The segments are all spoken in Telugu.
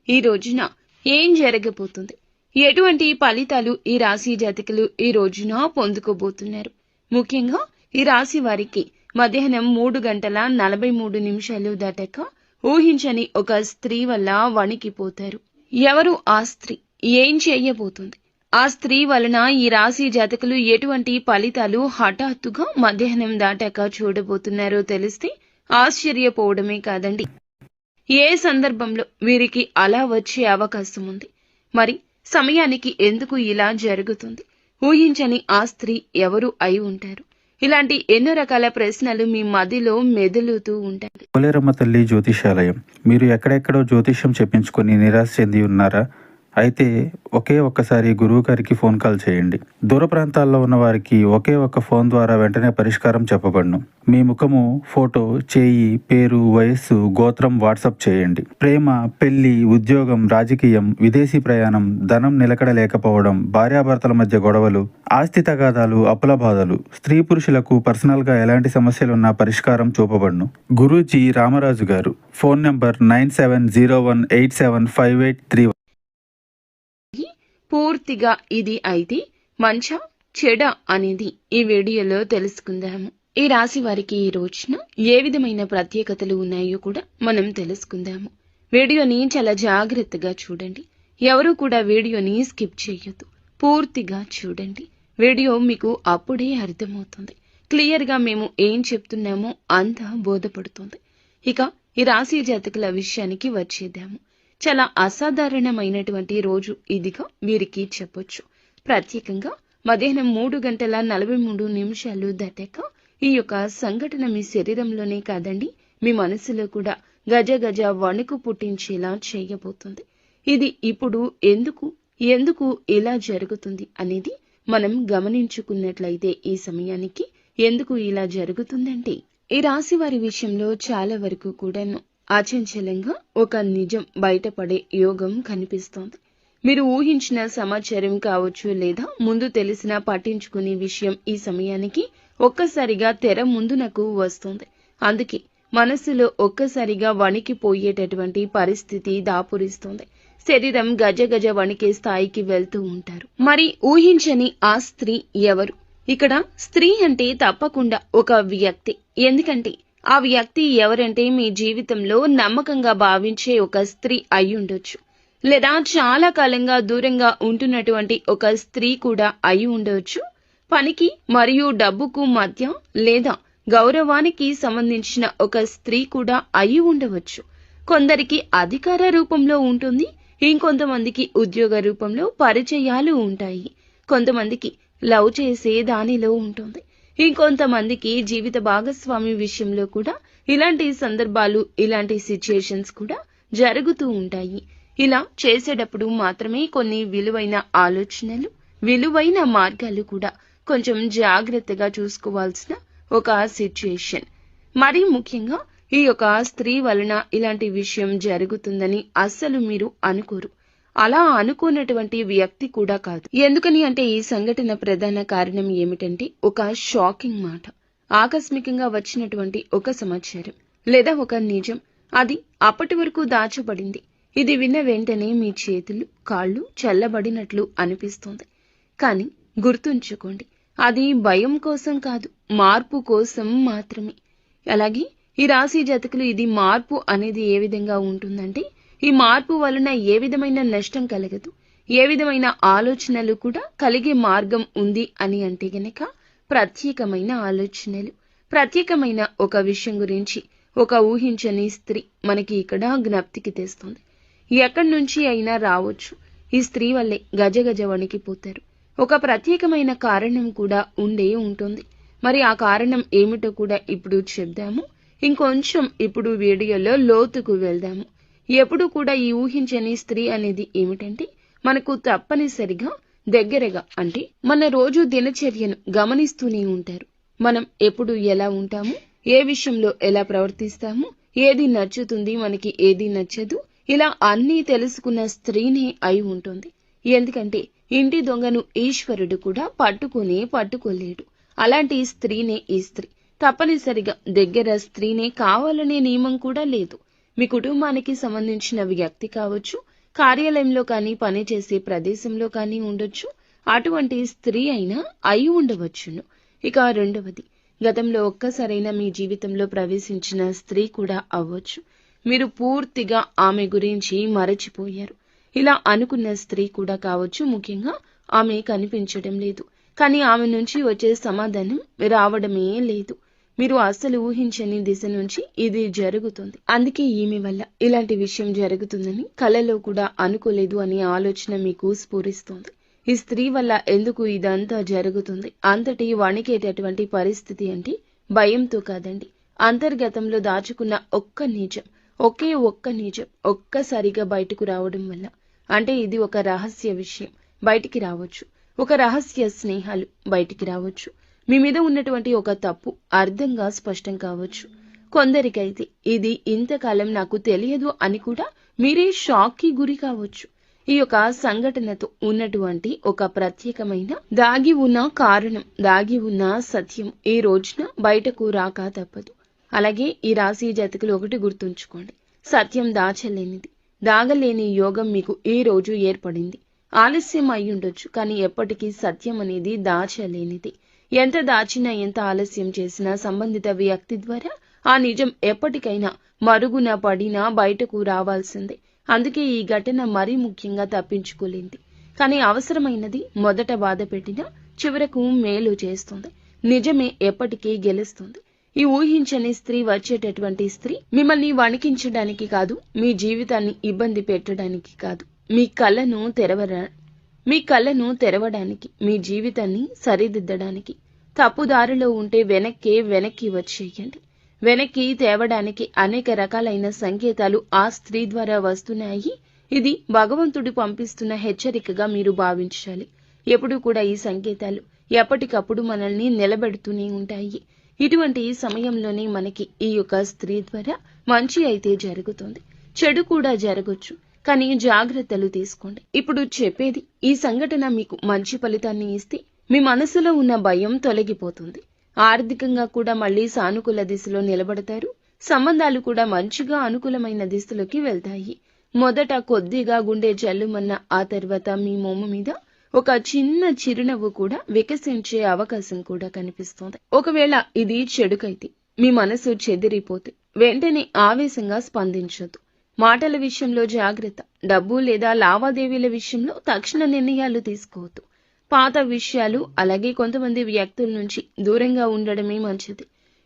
ఈ రోజున ఏం జరగబోతుంది, ఎటువంటి ఫలితాలు ఈ రాశి జాతకులు ఈ రోజున పొందుకోబోతున్నారు. ముఖ్యంగా ఈ రాశి వారికి మధ్యాహ్నం 3:43 దాటాక ఊహించని ఒక స్త్రీ వల్ల వణికిపోతారు. ఎవరు ఆ స్త్రీ, ఏం చేయబోతుంది, ఆ స్త్రీ వలన ఈ రాశి జాతకులు ఎటువంటి ఫలితాలు హఠాత్తుగా మధ్యాహ్నం దాటాక చూడబోతున్నారో తెలిస్తే ఆశ్చర్యపోవడమే కాదండి, ఏ సందర్భంలో వీరికి అలా వచ్చే అవకాశం ఉంది, మరి సమయానికి ఎందుకు ఇలా జరుగుతుంది, ఊహించని ఆ స్త్రీ ఎవరు అయి ఉంటారు, ఇలాంటి ఎన్నో రకాల ప్రశ్నలు మీ మదిలో మెదులుతూ ఉంటాయి. పోలేరమ్మ తల్లి జ్యోతిషాలయం. మీరు ఎక్కడెక్కడో జ్యోతిష్యం చెప్పించుకొని నిరాశ చెంది ఉన్నారా? అయితే ఒక్కసారి గురువు గారికి ఫోన్ కాల్ చేయండి. దూర ప్రాంతాల్లో ఉన్న వారికి ఒకే ఒక్క ఫోన్ ద్వారా వెంటనే పరిష్కారం చెప్పబడును. మీ ముఖము, ఫోటో, చేయి, పేరు, వయస్సు, గోత్రం వాట్సాప్ చేయండి. ప్రేమ, పెళ్లి, ఉద్యోగం, రాజకీయం, విదేశీ ప్రయాణం, ధనం నిలకడ లేకపోవడం, భార్యాభర్తల మధ్య గొడవలు, ఆస్తి తగాదాలు, అప్పుల బాధలు, స్త్రీ పురుషులకు పర్సనల్ గా ఎలాంటి సమస్యలున్నా పరిష్కారం చూపబడును. గురూజీ రామరాజు గారు. Phone number 9701875831. పూర్తిగా ఇది అయితే మంచా చెడ అనేది ఈ వీడియోలో తెలుసుకుందాము. ఈ రాశి వారికి ఈ రోజున ఏ విధమైన ప్రత్యేకతలు ఉన్నాయో కూడా మనం తెలుసుకుందాము. వీడియోని చాలా జాగ్రత్తగా చూడండి. ఎవరు కూడా వీడియోని స్కిప్ చేయొద్దు, పూర్తిగా చూడండి. వీడియో మీకు అప్పుడే అర్థమవుతుంది. క్లియర్గా మేము ఏం చెప్తున్నామో అంతా బోధపడుతుంది. ఇక ఈ రాశి జాతకుల విషయానికి వచ్చేద్దాము. చాలా అసాధారణమైనటువంటి రోజు ఇదిగా వీరికి చెప్పొచ్చు. ప్రత్యేకంగా మధ్యాహ్నం 3:43 దాటాక ఈ యొక్క సంఘటన మీ శరీరంలోనే కాదండి, మీ మనసులో కూడా గజ గజ వణుకు పుట్టించేలా చేయబోతుంది. ఇది ఇప్పుడు ఎందుకు ఇలా జరుగుతుంది అనేది మనం గమనించుకున్నట్లయితే ఈ సమయానికి ఎందుకు ఇలా జరుగుతుందంటే, ఈ రాశి వారి విషయంలో చాలా వరకు కూడాను అచంచలంగా ఒక నిజం బయటపడే యోగం కనిపిస్తోంది. మీరు ఊహించిన సమాచారం కావచ్చు, లేదా ముందు తెలిసిన పట్టించుకునే విషయం ఈ సమయానికి ఒక్కసారిగా తెర ముందునకు వస్తుంది. అందుకే మనస్సులో ఒక్కసారిగా వణికిపోయేటటువంటి పరిస్థితి దాపురిస్తోంది. శరీరం గజ గజ వణికే స్థాయికి వెళ్తూ ఉంటారు. మరి ఊహించని ఆ స్త్రీ ఎవరు? ఇక్కడ స్త్రీ అంటే తప్పకుండా ఒక వ్యక్తి. ఎందుకంటే ఆ వ్యక్తి ఎవరంటే మీ జీవితంలో నమ్మకంగా భావించే ఒక స్త్రీ అయి ఉండొచ్చు, లేదా చాలా కాలంగా దూరంగా ఉంటున్నటువంటి ఒక స్త్రీ కూడా అయి ఉండవచ్చు. పనికి మరియు డబ్బుకు మధ్య లేదా గౌరవానికి సంబంధించిన ఒక స్త్రీ కూడా అయి ఉండవచ్చు. కొందరికి అధికార రూపంలో ఉంటుంది, ఇంకొంతమందికి ఉద్యోగ రూపంలో పరిచయాలు ఉంటాయి, కొంతమందికి లవ్ చేసే దానిలో ఉంటుంది, ఇంకొంతమందికి జీవిత భాగస్వామి విషయంలో కూడా ఇలాంటి సందర్భాలు, ఇలాంటి సిచ్యుయేషన్స్ కూడా జరుగుతూ ఉంటాయి. ఇలా చేసేటప్పుడు మాత్రమే కొన్ని విలువైన ఆలోచనలు, విలువైన మార్గాలు కూడా కొంచెం జాగ్రత్తగా చూసుకోవాల్సిన ఒక సిచ్యుయేషన్. మరీ ముఖ్యంగా ఈ యొక్క స్త్రీ వలన ఇలాంటి విషయం జరుగుతుందని అస్సలు మీరు అనుకోరు. అలా అనుకున్నటువంటి వ్యక్తి కూడా కాదు. ఎందుకని అంటే ఈ సంఘటన ప్రధాన కారణం ఏమిటంటే ఒక షాకింగ్ మాట, ఆకస్మికంగా వచ్చినటువంటి ఒక సమాచారం లేదా ఒక నిజం. అది అప్పటి వరకు దాచబడింది. ఇది విన్న వెంటనే మీ చేతులు, కాళ్ళు చల్లబడినట్లు అనిపిస్తుంది. కానీ గుర్తుంచుకోండి, అది భయం కోసం కాదు, మార్పు కోసం మాత్రమే. అలాగే ఈ రాశి జాతకులు ఇది మార్పు అనేది ఏ విధంగా ఉంటుందంటే, ఈ మార్పు వలన ఏ విధమైన నష్టం కలగదు, ఏ విధమైన ఆలోచనలు కూడా కలిగే మార్గం ఉంది అని అంటే గనక ప్రత్యేకమైన ఆలోచనలు, ప్రత్యేకమైన ఒక విషయం గురించి ఒక ఊహించని స్త్రీ మనకి ఇక్కడ జ్ఞప్తికి తెస్తుంది. ఎక్కడి నుంచి అయినా రావచ్చు. ఈ స్త్రీ వల్లే గజ గజ వణికిపోతారు. ఒక ప్రత్యేకమైన కారణం కూడా ఉండే ఉంటుంది. మరి ఆ కారణం ఏమిటో కూడా ఇప్పుడు చెప్దాము. ఇంకొంచెం ఇప్పుడు వీడియోలో లోతుకు వెళ్దాము. ఎప్పుడు కూడా ఈ ఊహించని స్త్రీ అనేది ఏమిటంటే, మనకు తప్పనిసరిగా దగ్గరగా అంటే మన రోజు దినచర్యను గమనిస్తూనే ఉంటారు. మనం ఎప్పుడు ఎలా ఉంటాము, ఏ విషయంలో ఎలా ప్రవర్తిస్తాము, ఏది నచ్చుతుంది, మనకి ఏది నచ్చదు, ఇలా అన్నీ తెలుసుకున్న స్త్రీనే అయి ఉంటుంది. ఎందుకంటే ఇంటి దొంగను ఈశ్వరుడు కూడా పట్టుకోలేడు. అలాంటి స్త్రీనే ఈ స్త్రీ. తప్పనిసరిగా దగ్గర స్త్రీనే కావాలనే నియమం కూడా లేదు. మీ కుటుంబానికి సంబంధించిన వ్యక్తి కావచ్చు, కార్యాలయంలో కానీ పనిచేసే ప్రదేశంలో కానీ ఉండొచ్చు. అటువంటి స్త్రీ అయినా అయి ఉండవచ్చును. ఇక రెండవది, గతంలో ఒక్కసారైనా మీ జీవితంలో ప్రవేశించిన స్త్రీ కూడా అవ్వచ్చు. మీరు పూర్తిగా ఆమె గురించి మరచిపోయారు. ఇలా అనుకున్న స్త్రీ కూడా కావచ్చు. ముఖ్యంగా ఆమె కనిపించడం లేదు, కానీ ఆమె నుంచి వచ్చే సమాధానం రావడమే లేదు. మీరు అస్సలు ఊహించని దిశ నుంచి ఇది జరుగుతుంది. అందుకే ఈమె వల్ల ఇలాంటి విషయం జరుగుతుందని కలలో కూడా అనుకోలేదు అనే ఆలోచన మీకు స్ఫురిస్తోంది. ఈ స్త్రీ వల్ల ఎందుకు ఇదంతా జరుగుతుంది? అంతటి వణికేటటువంటి పరిస్థితి అంటే భయంతో కాదండి, అంతర్గతంలో దాచుకున్న ఒక్క నిజం, ఒకే ఒక్క నిజం ఒక్కసారిగా బయటకు రావడం వల్ల. అంటే ఇది ఒక రహస్య విషయం బయటికి రావచ్చు, ఒక రహస్య స్నేహాలు బయటికి రావచ్చు, మీ మీద ఉన్నటువంటి ఒక తప్పు అర్థంగా స్పష్టం కావచ్చు. కొందరికైతే ఇది ఇంతకాలం నాకు తెలియదు అని కూడా మీరే షాక్కి గురి కావచ్చు. ఈ యొక్క సంఘటనతో ఉన్నటువంటి ఒక ప్రత్యేకమైన దాగి ఉన్న కారణం, దాగి ఉన్న సత్యం ఈ రోజున బయటకు రాక తప్పదు. అలాగే ఈ రాశి జాతకులు ఒకటి గుర్తుంచుకోండి, సత్యం దాచలేనిది, దాగలేని యోగం మీకు ఈ రోజు ఏర్పడింది. ఆలస్యం అయి ఉండొచ్చు, కానీ ఎప్పటికీ సత్యం అనేది దాచలేనిది. ఎంత దాచినా, ఎంత ఆలస్యం చేసినా సంబంధిత వ్యక్తి ద్వారా ఆ నిజం ఎప్పటికైనా మరుగున పడినా బయటకు రావాల్సిందే. అందుకే ఈ ఘటన మరీ ముఖ్యంగా తప్పించుకోలేంది. కానీ అవసరమైనది మొదట బాధ పెట్టినా చివరకు మేలు చేస్తుంది. నిజమే ఎప్పటికీ గెలుస్తుంది. ఈ ఊహించని స్త్రీ వచ్చేటటువంటి స్త్రీ మిమ్మల్ని వణికించడానికి కాదు, మీ జీవితాన్ని ఇబ్బంది పెట్టడానికి కాదు, మీ కళ్ళను తెరవడానికి, మీ జీవితాన్ని సరిదిద్దడానికి. తప్పుదారిలో ఉంటే వెనక్కి వచ్చేయండి. వెనక్కి తేవడానికి అనేక రకాలైన సంకేతాలు ఆ స్త్రీ ద్వారా వస్తున్నాయి. ఇది భగవంతుడు పంపిస్తున్న హెచ్చరికగా మీరు భావించాలి. ఎప్పుడూ కూడా ఈ సంకేతాలు ఎప్పటికప్పుడు మనల్ని నిలబెడుతూనే ఉంటాయి. ఇటువంటి సమయంలోనే మనకి ఈ యొక్క స్త్రీ ద్వారా మంచి అయితే జరుగుతుంది, చెడు కూడా జరగొచ్చు. కానీ జాగ్రత్తలు తీసుకోండి. ఇప్పుడు చెప్పేది, ఈ సంఘటన మీకు మంచి ఫలితాన్ని ఇస్తే మీ మనసులో ఉన్న భయం తొలగిపోతుంది. ఆర్థికంగా కూడా మళ్ళీ సానుకూల దిశలో నిలబడతారు. సంబంధాలు కూడా మంచిగా అనుకూలమైన దిశలోకి వెళ్తాయి. మొదట కొద్దిగా గుండె జల్లుమన్న ఆ తర్వాత మీ మొమ్మ మీద ఒక చిన్న చిరునవ్వు కూడా వికసించే అవకాశం కూడా కనిపిస్తోంది. ఒకవేళ ఇది చెడుకైతే, మీ మనసు చెదిరిపోతే వెంటనే ఆవేశంగా స్పందించొద్దు. మాటల విషయంలో జాగ్రత్త. డబ్బు లేదా లావాదేవీల విషయంలో తక్షణ నిర్ణయాలు తీసుకోవద్దు. పాత విషయాలు అలాగే కొంతమంది వ్యక్తుల నుంచి దూరంగా ఉండడమే మంచిది.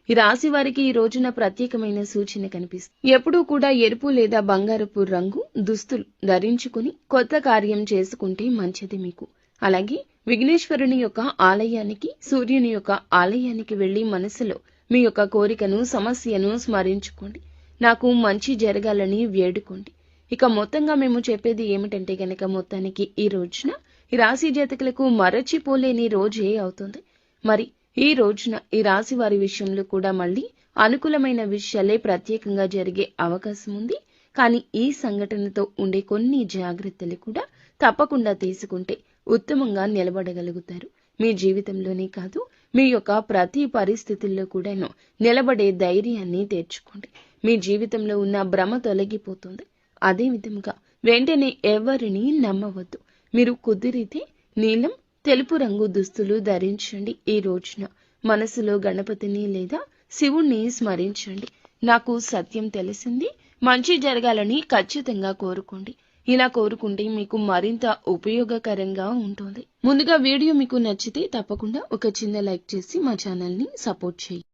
ఈ రాశి వారికి ఈ రోజున ప్రత్యేకమైన సూచన కనిపిస్తుంది. ఎప్పుడూ కూడా ఎరుపు లేదా బంగారపు రంగు దుస్తులు ధరించుకుని కొత్త కార్యం చేసుకుంటే మంచిది మీకు. అలాగే విఘ్నేశ్వరుని యొక్క ఆలయానికి, సూర్యుని యొక్క ఆలయానికి వెళ్లి మనసులో మీ యొక్క కోరికను, సమస్యను స్మరించుకోండి. నాకు మంచి జరగాలని వేడుకోండి. ఇక మొత్తంగా మేము చెప్పేది ఏమిటంటే గనక, మొత్తానికి ఈ రోజున ఈ రాశి జాతకులకు మరచిపోలేని రోజే అవుతుంది. మరి ఈ రోజున ఈ రాశి వారి విషయంలో కూడా మళ్ళీ అనుకూలమైన విషయాలే ప్రత్యేకంగా జరిగే అవకాశం ఉంది. కానీ ఈ సంఘటనతో ఉండే కొన్ని జాగ్రత్తలు కూడా తప్పకుండా తీసుకుంటే ఉత్తమంగా నిలబడగలుగుతారు. మీ జీవితంలోనే కాదు, మీ యొక్క ప్రతి పరిస్థితుల్లో కూడాను నిలబడే ధైర్యాన్ని తెచ్చుకోండి. మీ జీవితంలో ఉన్న భ్రమ తొలగిపోతుంది. అదే విధముగా వెంటనే ఎవరిని నమ్మవద్దు. మీరు కుదిరితే నీలం, తెలుపు రంగు దుస్తులు ధరించండి. ఈ రోజున మనసులో గణపతిని లేదా శివుణ్ణి స్మరించండి. నాకు సత్యం తెలిసింది, మంచి జరగాలని ఖచ్చితంగా కోరుకోండి. ఇలా కోరుకుంటే మీకు మరింత ఉపయోగకరంగా ఉంటుంది. ముందుగా వీడియో మీకు నచ్చితే తప్పకుండా ఒక చిన్న లైక్ చేసి మా ఛానల్ని సపోర్ట్ చేయండి.